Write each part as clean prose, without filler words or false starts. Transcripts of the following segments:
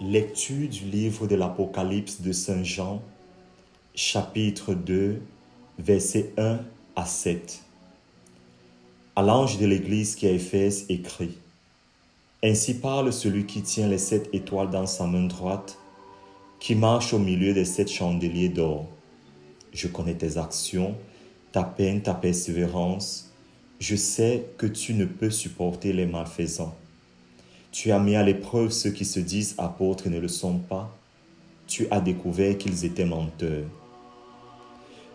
Lecture du livre de l'Apocalypse de Saint Jean, chapitre 2, versets 1 à 7. À l'ange de l'église qui est à Éphèse, écrit: Ainsi parle celui qui tient les 7 étoiles dans sa main droite, qui marche au milieu des 7 chandeliers d'or. Je connais tes actions, ta peine, ta persévérance. Je sais que tu ne peux supporter les malfaisants. Tu as mis à l'épreuve ceux qui se disent apôtres et ne le sont pas. Tu as découvert qu'ils étaient menteurs.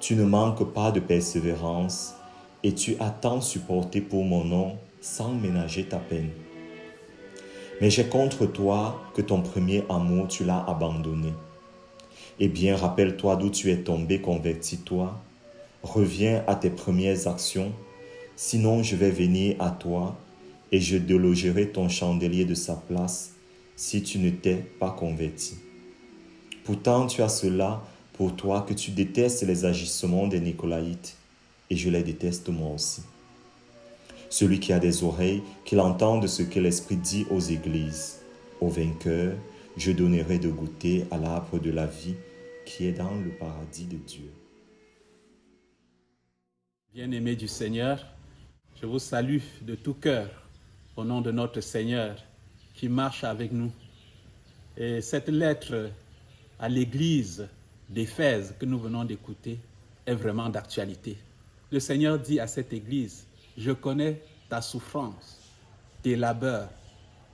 Tu ne manques pas de persévérance et tu as tant supporté pour mon nom sans ménager ta peine. Mais j'ai contre toi que ton premier amour tu l'as abandonné. Eh bien, rappelle-toi d'où tu es tombé, convertis-toi. Reviens à tes premières actions, sinon je vais venir à toi et je délogerai ton chandelier de sa place si tu ne t'es pas converti. Pourtant, tu as cela pour toi que tu détestes les agissements des Nicolaïtes, et je les déteste moi aussi. Celui qui a des oreilles, qu'il entende ce que l'Esprit dit aux églises. Au vainqueur, je donnerai de goûter à l'arbre de la vie qui est dans le paradis de Dieu. Bien-aimés du Seigneur, je vous salue de tout cœur au nom de notre Seigneur qui marche avec nous. Et cette lettre à l'église d'Éphèse que nous venons d'écouter est vraiment d'actualité. Le Seigneur dit à cette église: je connais ta souffrance, tes labeurs,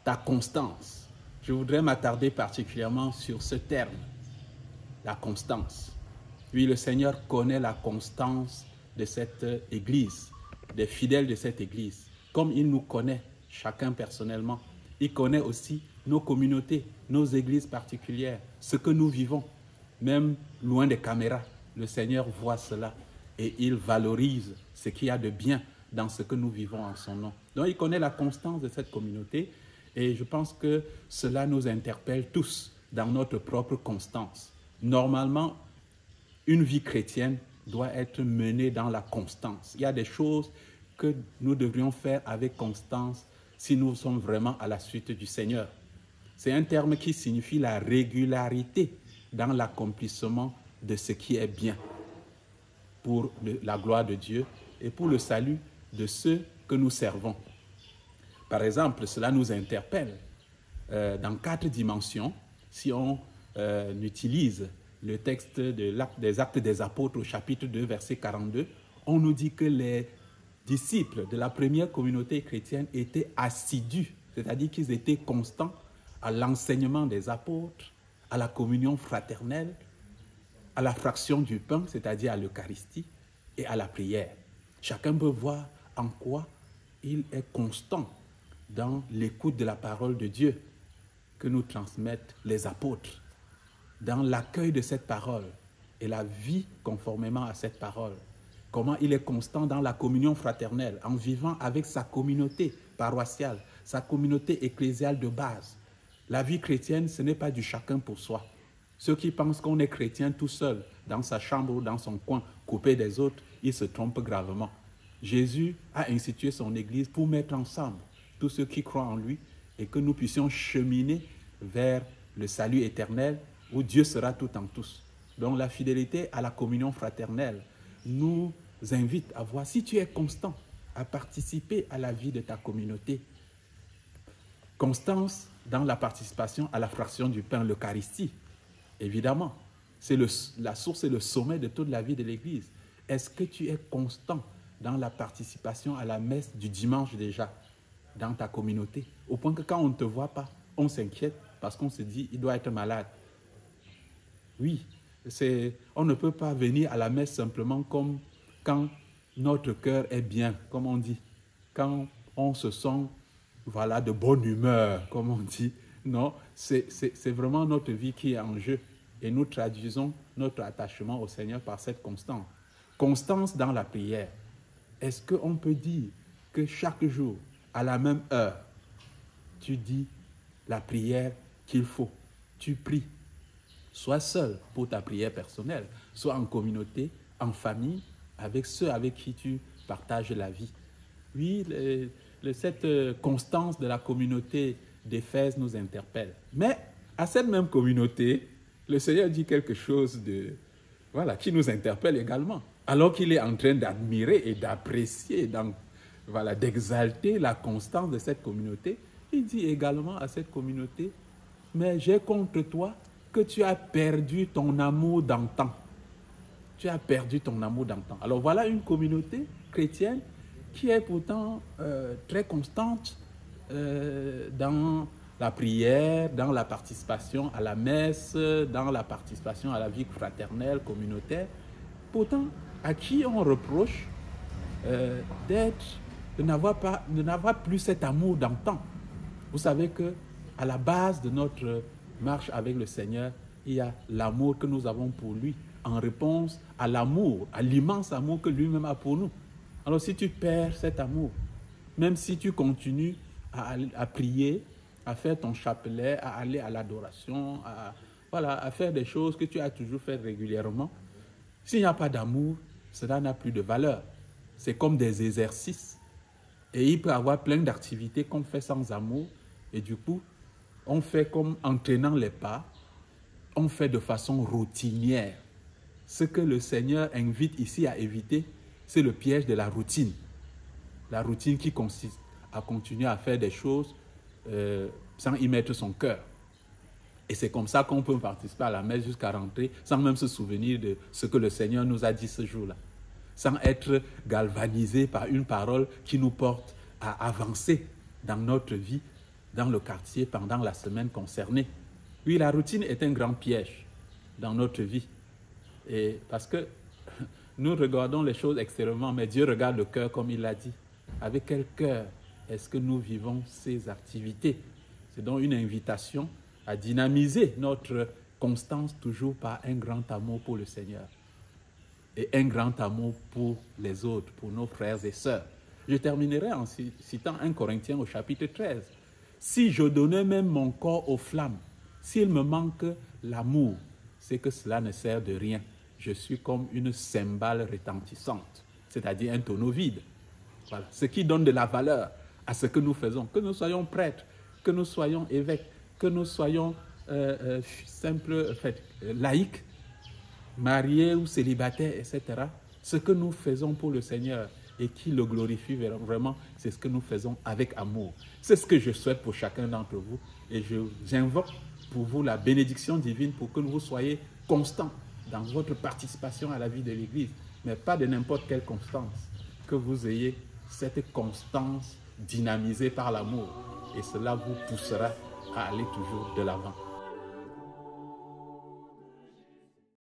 ta constance. Je voudrais m'attarder particulièrement sur ce terme, la constance. Oui, le Seigneur connaît la constance de cette église, des fidèles de cette église, comme il nous connaît chacun personnellement. Il connaît aussi nos communautés, nos églises particulières, ce que nous vivons, même loin des caméras. Le Seigneur voit cela et il valorise ce qu'il y a de bien dans ce que nous vivons en son nom. Donc il connaît la constance de cette communauté et je pense que cela nous interpelle tous dans notre propre constance. Normalement, une vie chrétienne doit être menée dans la constance. Il y a des choses que nous devrions faire avec constance si nous sommes vraiment à la suite du Seigneur. C'est un terme qui signifie la régularité dans l'accomplissement de ce qui est bien pour la gloire de Dieu et pour le salut de ceux que nous servons. Par exemple, cela nous interpelle dans 4 dimensions. Si on utilise le texte des Actes des Apôtres au chapitre 2, verset 42, on nous dit que les disciples de la première communauté chrétienne étaient assidus, c'est-à-dire qu'ils étaient constants à l'enseignement des apôtres, à la communion fraternelle, à la fraction du pain, c'est-à-dire à l'Eucharistie, et à la prière. Chacun peut voir en quoi il est constant dans l'écoute de la parole de Dieu que nous transmettent les apôtres, dans l'accueil de cette parole et la vie conformément à cette parole. Comment il est constant dans la communion fraternelle, en vivant avec sa communauté paroissiale, sa communauté ecclésiale de base. La vie chrétienne, ce n'est pas du chacun pour soi. Ceux qui pensent qu'on est chrétien tout seul, dans sa chambre ou dans son coin, coupé des autres, ils se trompent gravement. Jésus a institué son Église pour mettre ensemble tous ceux qui croient en lui et que nous puissions cheminer vers le salut éternel où Dieu sera tout en tous. Donc la fidélité à la communion fraternelle nous invite à voir si tu es constant, à participer à la vie de ta communauté. Constance dans la participation à la fraction du pain, l'Eucharistie. Évidemment, c'est la source et le sommet de toute la vie de l'Église. Est-ce que tu es constant dans la participation à la messe du dimanche déjà, dans ta communauté, au point que quand on ne te voit pas, on s'inquiète parce qu'on se dit, il doit être malade. Oui, on ne peut pas venir à la messe simplement comme quand notre cœur est bien, comme on dit, quand on se sent de bonne humeur, comme on dit. Non, c'est vraiment notre vie qui est en jeu et nous traduisons notre attachement au Seigneur par cette constance. Constance dans la prière. Est-ce qu'on peut dire que chaque jour, à la même heure, tu dis la prière qu'il faut, tu pries, soit seul pour ta prière personnelle, soit en communauté, en famille, avec ceux avec qui tu partages la vie. Oui, cette constance de la communauté d'Éphèse nous interpelle. Mais à cette même communauté, le Seigneur dit quelque chose voilà, qui nous interpelle également. Alors qu'il est en train d'admirer et d'apprécier, voilà, d'exalter la constance de cette communauté, il dit également à cette communauté, mais j'ai contre toi que tu as perdu ton amour d'antan. Tu as perdu ton amour d'antan. Alors voilà une communauté chrétienne qui est pourtant très constante dans la prière, dans la participation à la messe, dans la participation à la vie fraternelle, communautaire. Pourtant, à qui on reproche de n'avoir plus cet amour d'antan. Vous savez qu'à la base de notre marche avec le Seigneur, il y a l'amour que nous avons pour lui, en réponse à l'amour, à l'immense amour que lui-même a pour nous. Alors si tu perds cet amour, même si tu continues à prier, à faire ton chapelet, à aller à l'adoration, à faire des choses que tu as toujours fait régulièrement, s'il n'y a pas d'amour, cela n'a plus de valeur. C'est comme des exercices. Et il peut y avoir plein d'activités qu'on fait sans amour. Et du coup, on fait comme en traînant les pas, on fait de façon routinière. Ce que le Seigneur invite ici à éviter, c'est le piège de la routine. La routine qui consiste à continuer à faire des choses sans y mettre son cœur. Et c'est comme ça qu'on peut participer à la messe jusqu'à rentrer sans même se souvenir de ce que le Seigneur nous a dit ce jour-là. Sans être galvanisé par une parole qui nous porte à avancer dans notre vie, dans le quartier, pendant la semaine concernée. Oui, la routine est un grand piège dans notre vie. Et parce que nous regardons les choses extérieurement, mais Dieu regarde le cœur comme il l'a dit. Avec quel cœur est-ce que nous vivons ces activités? C'est donc une invitation à dynamiser notre constance toujours par un grand amour pour le Seigneur et un grand amour pour les autres, pour nos frères et sœurs. Je terminerai en citant 1 Corinthiens au chapitre 13. Si je donnais même mon corps aux flammes, s'il me manque l'amour, c'est que cela ne sert de rien. Je suis comme une cymbale retentissante, c'est-à-dire un tonneau vide. Voilà. Ce qui donne de la valeur à ce que nous faisons, que nous soyons prêtres, que nous soyons évêques, que nous soyons simples laïcs, mariés ou célibataires, etc. Ce que nous faisons pour le Seigneur et qui le glorifie vraiment, c'est ce que nous faisons avec amour. C'est ce que je souhaite pour chacun d'entre vous et j'invoque pour vous la bénédiction divine pour que vous soyez constants dans votre participation à la vie de l'Église, mais pas de n'importe quelle constance, que vous ayez cette constance dynamisée par l'amour et cela vous poussera à aller toujours de l'avant.